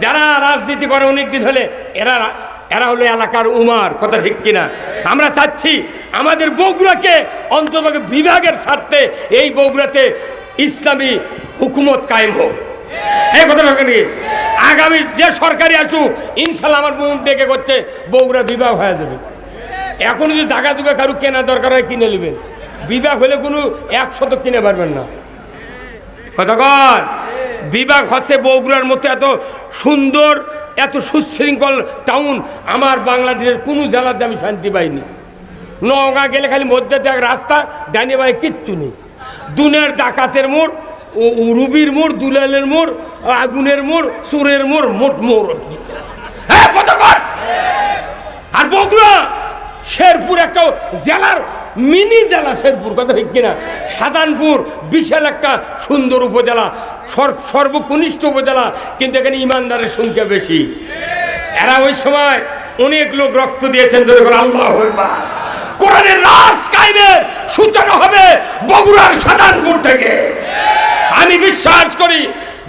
যারা রাজনীতি করে অনেকদিন হলে এরা এরা হলো এলাকার উমার, কথা ঠিক কিনা? আমরা চাচ্ছি আমাদের বগুড়াকে অন্তত বিভাগের স্বার্থে এই বগুড়াতে ইসলামী হুকুমত কায়েম হোক। এই কথা নাকি আগামী যে সরকারি আসুক ইনশাল্লাহ আমার মুখ দেখে করছে বগুড়া বিভাগ হয়ে যাবে। এখন যদি জায়গা দুগা কারু কেনা দরকার হয় কিনে নেবেন, বিভাগ হলে কোনো 100 কিনে পারবেন না। কতক্ষণ বিভাগ হচ্ছে বগুড়ার মতো এত সুন্দর এত সুশৃঙ্খল টাউন আমার বাংলাদেশের কোনো জেলাতে আমি শান্তি পাইনি। নওগাঁ গেলে খালি মধ্যে এক রাস্তা, ডাইনে বাই কিচ্ছু নেই। দুনের ডাকাতের মোড়, রুবির মোড়, দুলালের মোড়, আগুনের মোড়, চোরের মোড়, মোট মোড়। আর বগুড়া শেরপুর একটা জেলার মিনি জেলা, শেরপুর, কথা ঠিক কিনা? শাহজাহানপুর বিশাল একটা সুন্দর উপজেলা, সর্বকনিষ্ঠ উপজেলা, কিন্তু এখানে ইমানদারের সংখ্যা বেশি। এরা ওই সময় অনেক লোক রক্ত দিয়েছেন। আল্লাহু আকবার। কোরআনের রাজ কায়েমের সূচনা হবে বগুড়ার শাহজাহানপুর থেকে। আমি বিশ্বাস করি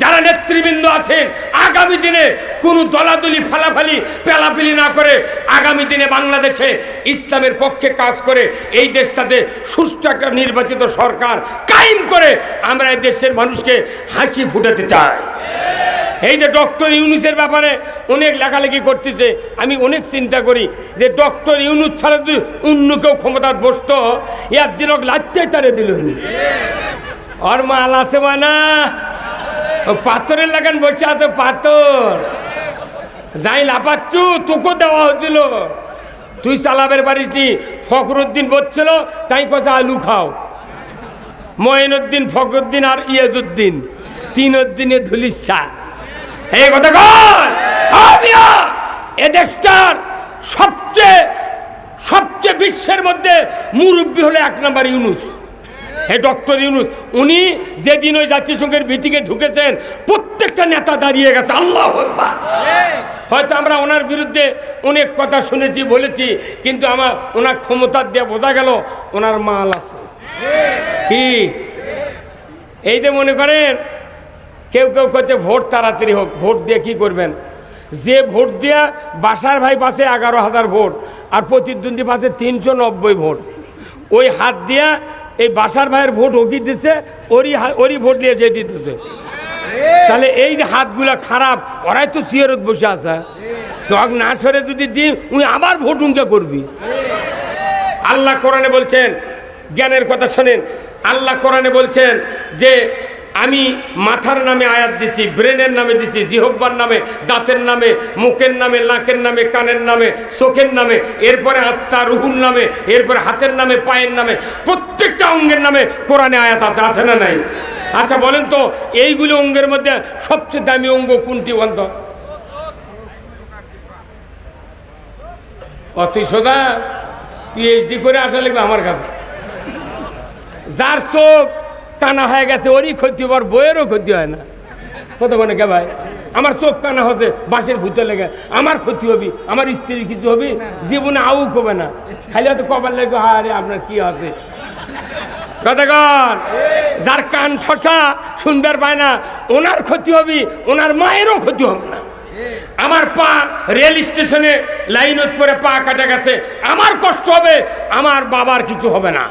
যারা নেতৃবৃন্দ আছেন আগামী দিনে কোনো দলাদলি ফালাফালি পেলাপিলি না করে আগামী দিনে বাংলাদেশে ইসলামের পক্ষে কাজ করে এই দেশটাতে সুষ্ঠু একটা নির্বাচিত সরকার কায়েম করে আমরা এই দেশের মানুষকে হাসি ফুটাতে চাই। এই যে ডক্টর ইউনূসের ব্যাপারে অনেক লেখালেখি করতেছে, আমি অনেক চিন্তা করি যে ডক্টর ইউনূস ছাড়া যদি অন্য কেউ ক্ষমতা বসত একদিন লাচ্চে তারে দিল আর মাল আছে মানা পাথরের লাগান বসে আছে, পাথর যাই লাপাচ্ছু তোকে দেওয়া হচ্ছিল, তুই চালাবের পারিস নি। ফখরুদ্দিন বলছিল তাই কথা আলু খাও। মঈনুদ্দিন, ফখরুদ্দিন আর ইয়াজউদ্দিন, তিনউদ্দিনে ধুলিস শাহ। এই কথা কর এ দেশটার সবচেয়ে বিশ্বের মধ্যে মুরব্বী হলো 1 নম্বর ইউনূস। হে ডক্টর ইউনূস, উনি যেদিন ওই জাতিসংঘের মিটিংয়ে ঢুকেছেন প্রত্যেকটা নেতা দাঁড়িয়ে গেছে। আল্লাহু আকবার। হয়তো আমরা ওনার বিরুদ্ধে অনেক কথা শুনেছি বলেছি, কিন্তু ওনার ক্ষমতা দিয়ে বোঝা গেল ওনার মাল আছে। কি এই যে মনে করেন কেউ কেউ করছে ভোট তাড়াতাড়ি হোক, ভোট দিয়ে কি করবেন? যে ভোট দিয়া বাসার ভাই পাশে 11,000 ভোট আর প্রতিদ্বন্দ্বী পাশে 390 ভোট, ওই হাত দিয়া এই বাসার ভাইয়ের ভোট ওকি দিচ্ছে, ওরই ভোট নিয়ে যে দিতেছে। তাহলে এই যে হাতগুলা খারাপ, ওরাই তো চেয়ারত বসে আছে, তখন না সরে যদি দিই উনি আবার ভোট উনকে করবি। আল্লাহ কোরআনে বলছেন, জ্ঞানের কথা শোনেন, আল্লাহ কোরআনে বলছেন যে আমি মাথার নামে আয়াত দিছি, ব্রেনের নামে দিছি, জিহ্বার নামে, দাঁতের নামে, মুখের নামে, নাকের নামে, কানের নামে, চোখের নামে, এরপরে আত্মা রুহুর নামে, এরপরে হাতের নামে, পায়ের নামে, প্রত্যেকটা অঙ্গের নামে কোরআনে আয়াত আছে, আছে না নাই? আচ্ছা বলেন তো এইগুলো অঙ্গের মধ্যে সবচেয়ে দামি অঙ্গ কোনটি? বন্ধ অতি সোজা পিএইচডি করে আসা লাগবে আমার কাছে। যার চোখ কানা হয়ে গেছে ওরই ক্ষতি হবার, বইয়েরও ক্ষতি হয় না। কত মানে কে ভাই, আমার চোখ কানা হতে বাসের ভূতে লেগে আমার ক্ষতি হবি, আমার স্ত্রীর কিছু হবি, জীবনে আউ কবে না, খালি হয়তো কবার লেগে আরে আপনার কি আছে। কতক্ষণ যার কান ঠসা শুনবার পায় না ওনার ক্ষতি হবি, ওনার মায়েরও ক্ষতি হবে না। আমার পা রেল স্টেশনে লাইনত পরে পা কাটা গেছে, আমার কষ্ট হবে, আমার বাবার কিছু হবে না,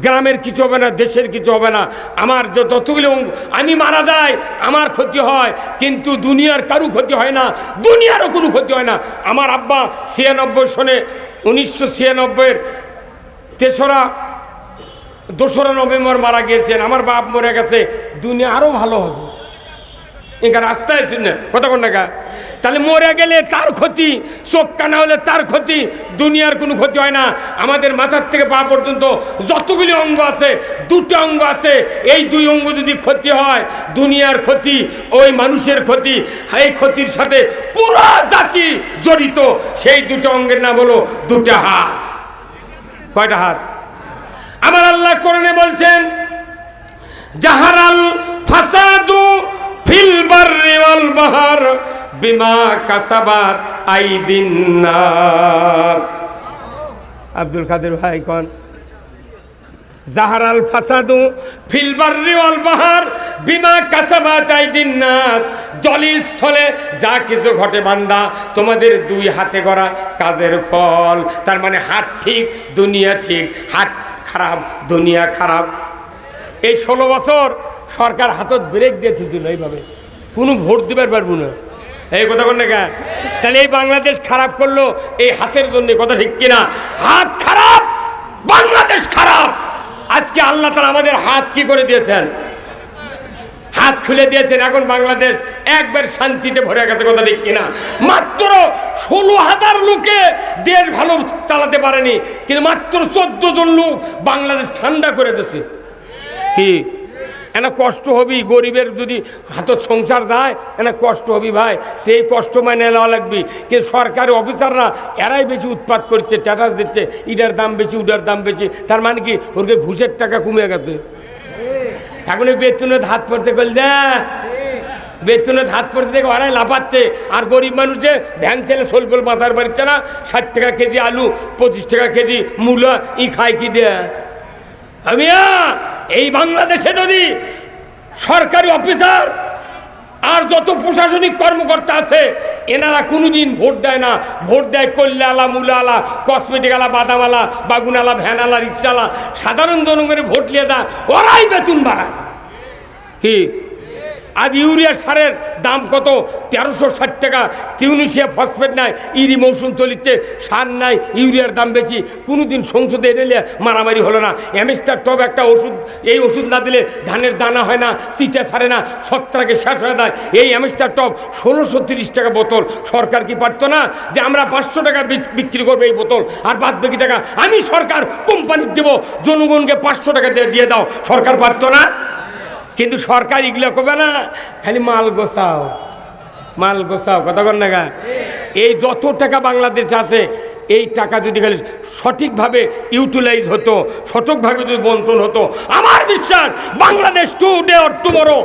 গ্রামের কিছু হবে না, দেশের কিছু হবে না। আমার যতগুলো আমি মারা যাই আমার ক্ষতি হয়, কিন্তু দুনিয়ার কারু ক্ষতি হয় না, দুনিয়ারও কোনো ক্ষতি হয় না। আমার আব্বা 96 সনে 1996-এর 2রা নভেম্বর মারা গিয়েছেন। আমার বাপ মরে গেছে, দুনিয়া আরও ভালো হবে এখানে রাস্তায় জন্য কথা কোন টাকা। তাহলে মরে গেলে তার ক্ষতি, চোখ কানা হলে তার ক্ষতি, দুনিয়ার কোনো ক্ষতি হয় না। আমাদের মাথার থেকে পা পর্যন্ত যতগুলি অঙ্গ আছে, 2টা অঙ্গ আছে, এই 2 অঙ্গ যদি ক্ষতি হয় দুনিয়ার ক্ষতি, ওই মানুষের ক্ষতি, এই ক্ষতির সাথে পুরো জাতি জড়িত। সেই 2টা অঙ্গের নাম হলো 2টা হাত। কয়টা হাত? আমার আল্লাহ কোরআনে বলছেন জাহারাল ফাসাদু ফিল বাররি ওয়াল বাহর বিমা কাসাবাত আইদিন নাস। আব্দুল কাদের ভাই কোন জাহারাল ফাসাদু ফিল বাররি ওয়াল বাহার বিমা কাসাবাত আইদিন নাস, জলস্থলে যা কিছু ঘটে বান্দা তোমাদের দুই হাতে গড়া কাজের ফল। তার মানে হাত ঠিক দুনিয়া ঠিক, হাত খারাপ দুনিয়া খারাপ। এই 16 বছর সরকার হাতত ব্রেক দিয়ে দিয়েছিল, এইভাবে কোনো ভোট দিবার পারবো না। এই কথা বল না কেন? তাহলে এই বাংলাদেশ খারাপ করলো এই হাতের জন্য, কথা ঠিক কিনা? হাত খারাপ, বাংলাদেশ খারাপ। আজকে আল্লাহ তাআলা আমাদের হাত কি করে দিয়েছেন? হাত খুলে দিয়েছেন। এখন বাংলাদেশ একবার শান্তিতে ভরে গেছে, কথা ঠিক কিনা? মাত্র 16,000 লোকে দেশ ভালো চালাতে পারেনি, কিন্তু মাত্র 14 জন লোক বাংলাদেশ ঠান্ডা করে দিয়েছে। কি এনা কষ্ট হবি, গরিবের যদি হাতত সংসার যায় এনা কষ্ট হবি ভাই, তো এই কষ্ট মানে নেওয়া লাগবি। কিন্তু সরকারি অফিসাররা এরাই বেশি উৎপাত করছে, স্ট্যাটাস দিচ্ছে, ইটার দাম বেশি ওটার দাম বেশি। তার মানে কি ওরকে ঘুষের টাকা কমে গেছে। এখন এই বেতনের হাত পড়তে করলে বেতনের হাত পড়তে দেখে ওরাই লাফাচ্ছে, আর গরিব মানুষ যে ভ্যান ছেলে সোলপোল মাথার বাড়িচ্ছে না, 60 টাকা কেজি আলু, 25 টাকা কেজি মূলা, ই খায় কি দেয়া? আমি এই বাংলাদেশে যদি সরকারি অফিসার আর যত প্রশাসনিক কর্মকর্তা আছে এনারা কোনোদিন ভোট দেয় না। ভোট দেয় কল্যা আলা, মূলা আলা, কসমেটিক আলা, বাদাম আলা, বাগুন আলা, ভ্যান আলা, রিক্সা আলা। সাধারণ জনগণের ভোট নিয়ে দেয়, ওরাই বেতন বাড়ায়। কি আজ ইউরিয়া সারের দাম কত? 1360 টাকা। টিউনিশিয়া ফসফেট নাই, ইরি মৌসুম চলিচ্ছে, সার নাই, ইউরিয়ার দাম বেশি। কোনোদিন সংসদে এনে মারামারি হলো না। অ্যামিস্টার টপ একটা ওষুধ, এই ওষুধ না দিলে ধানের দানা হয় না, সিটা ছাড়ে না, ছত্রাকে শেষ হয়ে যায়। এই অ্যামিস্টার টপ 1630 টাকা বোতল। সরকার কি পারতো না যে আমরা 500 টাকা বিক্রি করবো এই বোতল, আর বাদ বাকি টাকা আমি সরকার কোম্পানির দেবো, জনগণকে 500 টাকা দিয়ে দাও? সরকার পারতো না? কিন্তু সরকার এগুলো করবে না, খালি মাল গোছাও, মাল গোছাও। কথা বল না গা? এই যত টাকা বাংলাদেশে আছে এই টাকা যদি খালি সঠিকভাবে ইউটিলাইজ হতো, সঠিকভাবে যদি বন্টন হতো, আমার বিশ্বাস বাংলাদেশ টুডে অর টুমরো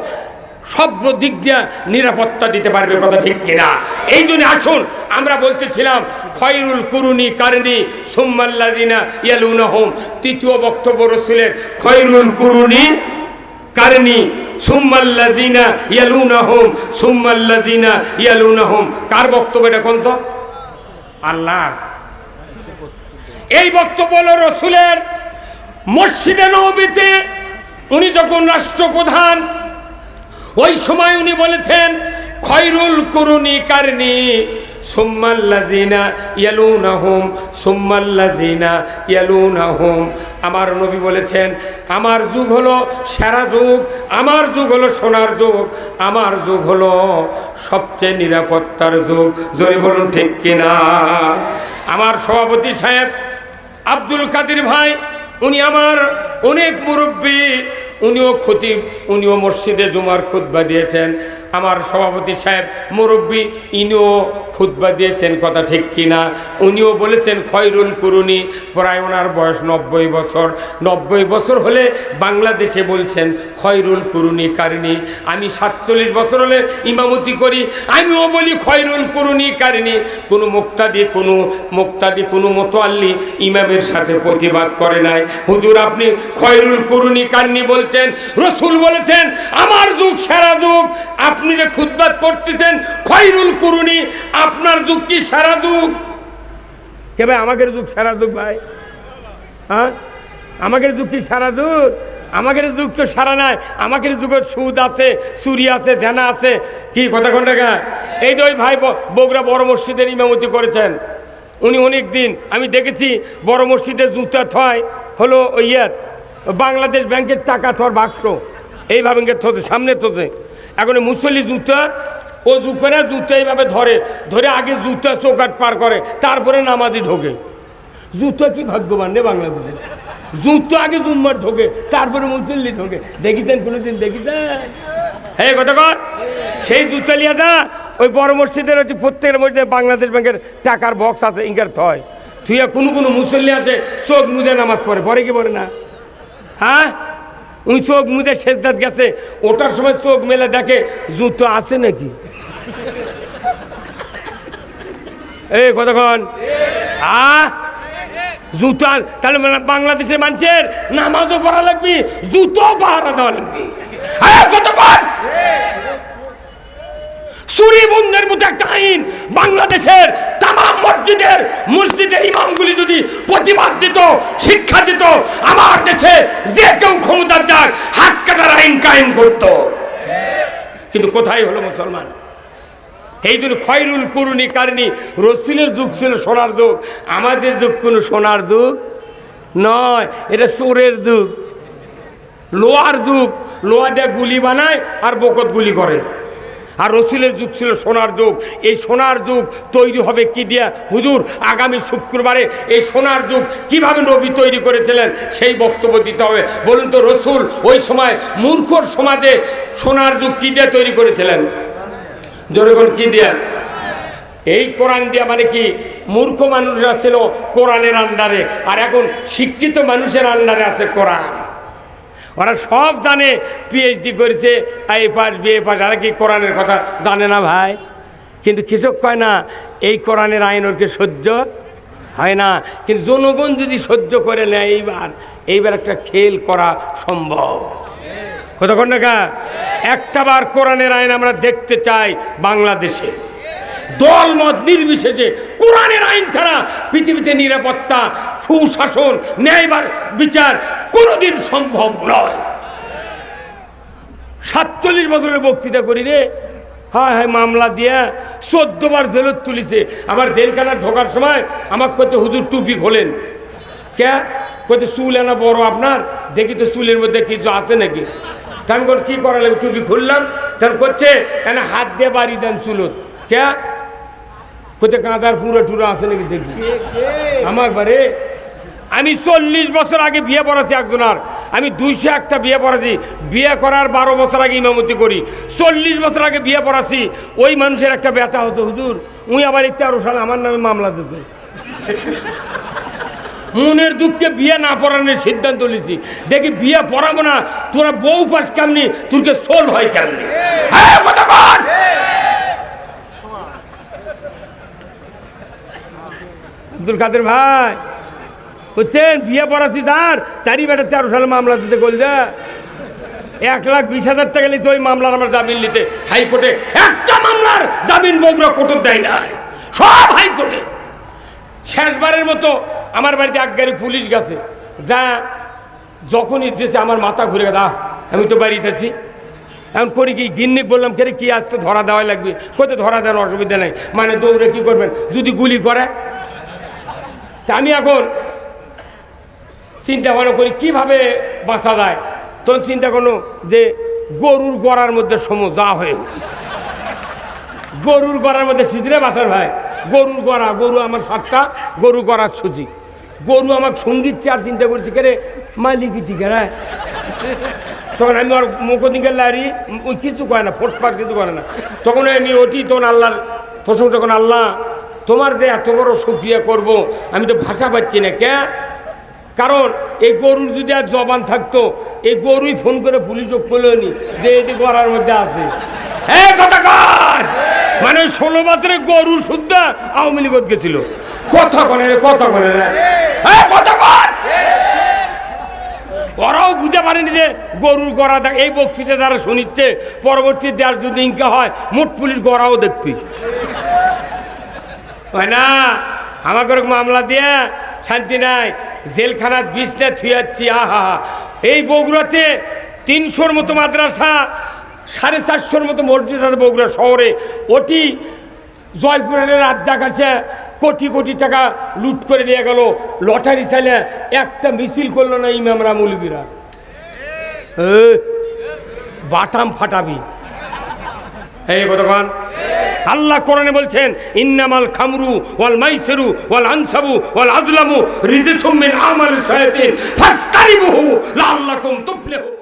সব দিক দিয়ে নিরাপত্তা দিতে পারবে। কথা ঠিক কিনা? এই জন্য আসুন আমরা বলতেছিলাম খয়রুল কুরুনি কারনি সুম্মাল্লাযিনা ইয়ালুনাহুম। তৃতীয় বক্তব্য রাসূলের, খয়রুল কুরুনি কারনি সুম্মাল্লাযিনা ইয়ালুনাহুম সুম্মাল্লাযিনা ইয়ালুনাহুম। কার বক্তব্য এটা কোন? তো আল্লাহ। এই বক্তব্য হলো রাসূলের। মসজিদে নববীতে উনি যখন রাষ্ট্রপ্রধান, ওই সময় উনি বলেছেন খয়রুল কুরুনি কারনি সুম্মাল্লাযিনা ইয়ালুনাহুম সুম্মাল্লাযিনা ইয়ালুনাহুম। আমার নবী বলেছেন আমার যুগ হলো সেরা যুগ, আমার যুগ হলো সোনার যুগ, আমার যুগ হলো সবচেয়ে নিরাপত্তার যুগ। জোরে বলুন ঠিক কিনা? আমার সভাপতি সাহেব আব্দুল কাদের ভাই, উনি আমার অনেক মুরব্বী, উনিও খতিব, উনিও মসজিদে জুমার খুতবা দিয়েছেন। আমার সভাপতি সাহেব মুরব্বী, ইনিও খুতবা দিয়েছেন। কথা ঠিক কিনা? উনিও বলেছেন খয়রুল কুরুনি। প্রায় ওনার বয়স 90 বছর। 90 বছর হলে বাংলাদেশে বলছেন খয়রুল কুরুনি কারনি। আমি 47 বছর হলে ইমামতি করি, আমিও বলি খয়রুল কুরুনি কারনি। কোনো মুক্তাদি কোনো মোতাল্লি ইমামের সাথে প্রতিবাদ করে নাই। হুজুর আপনি খয়রুল কুরুনি কারনি বলছেন, রাসূল বলেছেন আমার যুগ সেরা যুগ। আপনি যে খুতবা পড়তেছেন খয়রুল কুরুনি, আপনার যুগ কি সারা যুগ? কে ভাই আমাদের যুগ সারা যুগ ভাই? হ্যাঁ, আমাদের যুগ কি সারা যুগ? আমাদের যুগ তো সারা নাই। আমাদের যুগে সুদ আছে, চুরি আছে, জেনা আছে। কি কথা কোন টাকা? এই তো ওই ভাই বগুড়া বড় মসজিদের ইমামতি করেছেন। উনি অনেক দিন আমি দেখেছি বড় মসজিদে জুতা থয় হলো ওই বাংলাদেশ ব্যাংকের টাকা থর বাক্স এইভাবে থতে, সামনে থতে। এখন মুসল্লি জুতা ও জুকরে জুতা এইভাবে ধরে আগে জুতা চৌকাট পার করে, তারপরে নামাজি ঢোকে। জুতো কি ভাগ্যবান রে বাংলাদেশে! জুতো আগে জুম্মার ঢোকে, তারপরে মুসল্লি ঢোকে। দেখিতেন কোনোদিন? দেখিতেন? হ্যাঁ কথা কর। সেই জুতা লিয়া দা ওই বড় মসজিদের ওই প্রত্যেকের মধ্যে বাংলাদেশ ব্যাংকের টাকার বক্স আছে, ইঙ্গার থয়। তুই কোনো মুসল্লি আছে চোখ মুদে নামাজ পড়ে কি পড়ে না? হ্যাঁ, উনি চোখ মুদে সেজদাত গেছে, ওটার সময় চোখ মেলে দেখে জুতো আছে নাকি। এই কতক্ষণ জুতা তাহলে বাংলাদেশের মানুষের নামাজও পড়া লাগবে, জুতো পাহারা দেওয়া লাগবে। কতক্ষণ চুরি বন্ধের মতো একটা আইন বাংলাদেশের তাম মসজিদের ইমামগুলি যদি প্রতিবাদ দিত, শিক্ষা দিত, আমার দেশে যে কেউ ক্ষমতার যাক হাত কাটার আইন কায়েম করত। কিন্তু কোথায় হলো মুসলমান? এই জন্য খয়রুল কুরুনি কারণী, রসুলের যুগ ছিল সোনার যুগ, আমাদের যুগ কোনো সোনার যুগ নয়, এটা চোরের যুগ, লোহার যুগ। লোহা দিয়ে গুলি বানায় আর বকত গুলি করে। আর রসুলের যুগ ছিল সোনার যুগ। এই সোনার যুগ তৈরি হবে কি দিয়া? হুজুর আগামী শুক্রবারে এই সোনার যুগ কিভাবে নবী তৈরি করেছিলেন সেই বক্তব্য দিতে হবে। বলুন তো, রসুল ওই সময় মূর্খর সমাজে সোনার যুগ কি দিয়ে তৈরি করেছিলেন? জনগণ কি দিয়া? এই কোরআন দিয়া। মানে কি, মূর্খ মানুষরা ছিল কোরআনের আন্ডারে, আর এখন শিক্ষিত মানুষের আন্ডারে আছে কোরআন। ওরা সব জানে, পিএইচডি করেছে, এ পাস বিএ পাস, আর কি কোরআনের কথা জানে না ভাই। কিন্তু কিছু কয় না, এই কোরআনের আইন ওরকে সহ্য হয় না। কিন্তু জনগণ যদি সহ্য করে নেয়, এইবার একটা খেল করা সম্ভব। কতক্ষণ না একটা বার কোরআনের আইন আমরা দেখতে চাই বাংলাদেশে, দল মত নির্বিশেষে। কোরআনের আইন ছাড়া পৃথিবীতে নিরাপত্তা, সুশাসন, ন্যায় বিচার কোনোদিন সম্ভব নয়। 47 বছরের বক্তৃতা করি রে, হ্যাঁ হ্যাঁ মামলা দিয়া 14 বার জেলত তুলিছে। আবার জেলখানা ঢোকার সময় আমাকে কত হুজুর টুপি খোলেন কে? কত চুল এনা বড় আপনার, দেখি তো চুলের মধ্যে কিছু আছে নাকি। আমি কি করা লাগবে? টুপি খুললাম, তখন করছে এনা হাত দিয়ে বাড়ি দেন চুলত কে? কোথায় কাঁদার পুরো টুরো আছে নাকি দেখি। আমার বারে আমি 40 বছর আগে বিয়ে পড়াছি একজনার, আমি 201টা বিয়ে পড়াছি। বিয়ে করার 12 বছর আগে ইমামতি করি, 40 বছর আগে বিয়ে পড়াছি। ওই মানুষের একটা ব্যথা হতো, হুজুর উনি আবার 13 সালে আমার নামে মামলা দিতে। মনের দুঃখে বিয়ে না পড়ানোর সিদ্ধান্ত নিয়েছি। দেখি বিয়ে পড়াবো না, তোরা বউ পাস কেমনি, তোরকে সোল হয় কেমনি। আব্দুল কাদের ভাই বুঝছেন, বিয়ে পড়াচ্ছি তারই বেটা 13 সালে মামলা দিতে কইলে 1,20,000 টাকা নিতে ওই মামলার আমার জামিন নিতে। হাইকোর্টে একটা মামলার জামিন বগুড়া কোর্ট দেয় নাই, সব হাইকোর্টে। শেষবারের মতো আমার বাড়িতে এক গাড়ি পুলিশ গেছে, যা যখনই দিয়েছে আমার মাথা ঘুরে গেছে। আমি তো বাড়িতে আছি, এখন করি কি? গিন্নি বললাম কে কি আজ তো ধরা দেওয়া লাগবে। কোথায় ধরা দেওয়ার অসুবিধা নেই, মানে দৌড়ে কি করবেন যদি গুলি করে। তা আমি এখন চিন্তা ভাবনা করি কিভাবে বাঁচা যায়। তখন চিন্তা করলো যে গরুর গড়ার মধ্যে যা হয়ে, গরুর গড়ার মধ্যে সিজরে বাসার ভাই, গরুর গড়া, গরু আমার ফাঁকা, গরু গড়ার সুজি, গরু আমার সঙ্গীত চার চিন্তা করছি কে রে মালিকি টিকে রে। তখন আমি ওর মুখদিকে লারি, ওই কিছু করে না, ফোর্স পাক কিছু করে না। তখন আমি ওটি, তখন আল্লাহর প্রসঙ্গ, তখন আল্লাহ তোমার যে এত বড় শুকরিয়া করবো, আমি তো ভাষা পাচ্ছি না কে। কারণ এই গরুর যদি আর জবান থাকতো, এই গরুই ফোন করে পুলিশও খোলেনি যে এটি গড়ার মধ্যে আছে। মানে 16 বছরের গরুর শুদ্ধা আওয়ামী লীগ গেছিল। কথা কনে ওরাও বুঝতে পারেনি যে গরুর গড়া দেখ। এই বক্তৃতা যারা শুনিচ্ছে, পরবর্তী দেশ যদি ইনকা হয় মোট পুলিশ গড়াও দেখবি হয় না। আমাকে মামলা দিয়ে শান্তি নাই, জেলখানার বিছনা থুয়াচ্ছি। আহা, এই বগুড়াতে 300-র মতো মাদ্রাসা, 450-র মতো মসজিদ আছে বগুড়া শহরে। ওটি জয়পুরের রাজ্জাক আছে, কোটি কোটি টাকা লুট করে দিয়ে গেল। লটারি চাইলে একটা মিছিল করলো না ইমামরা মৌলবীরা, বাটাম ফাটাবি। এই কতক্ষণ আল্লাহ কোরআনে বলছেন, ইন্নামাল খামরু ওয়াল মাইসিরু ওয়াল আনসাবু ওয়াল আজলামু রিজসুম মিন আমালিশ শায়াতিন ফাসতারিবুহু লাআল্লাকুম তুফলিহুন।